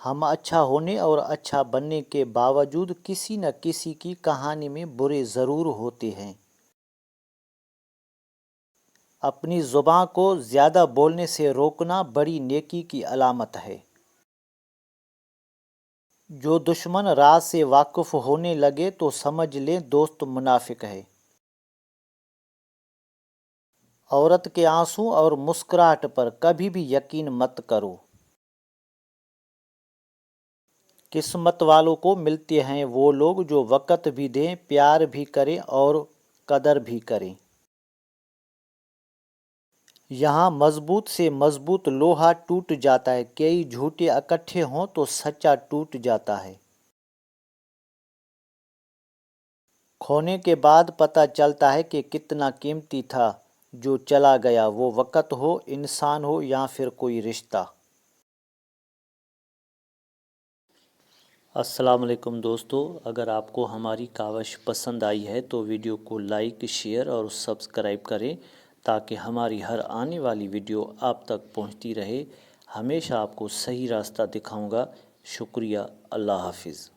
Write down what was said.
ہم اچھا ہونے اور اچھا بننے کے باوجود کسی نہ کسی کی کہانی میں برے ضرور ہوتے ہیں۔ اپنی زبان کو زیادہ بولنے سے روکنا بڑی نیکی کی علامت ہے۔ جو دشمن راز سے واقف ہونے لگے تو سمجھ لیں دوست منافق ہے۔ عورت کے آنسو اور مسکراہٹ پر کبھی بھی یقین مت کرو۔ قسمت والوں کو ملتے ہیں وہ لوگ جو وقت بھی دیں، پیار بھی کریں اور قدر بھی کریں۔ یہاں مضبوط سے مضبوط لوہا ٹوٹ جاتا ہے، کئی جھوٹے اکٹھے ہوں تو سچا ٹوٹ جاتا ہے۔ کھونے کے بعد پتہ چلتا ہے کہ کتنا قیمتی تھا جو چلا گیا، وہ وقت ہو، انسان ہو یا پھر کوئی رشتہ۔ السلام علیکم دوستو، اگر آپ کو ہماری کاوش پسند آئی ہے تو ویڈیو کو لائک، شیئر اور سبسکرائب کریں تاکہ ہماری ہر آنے والی ویڈیو آپ تک پہنچتی رہے۔ ہمیشہ آپ کو صحیح راستہ دکھاؤں گا۔ شکریہ، اللہ حافظ۔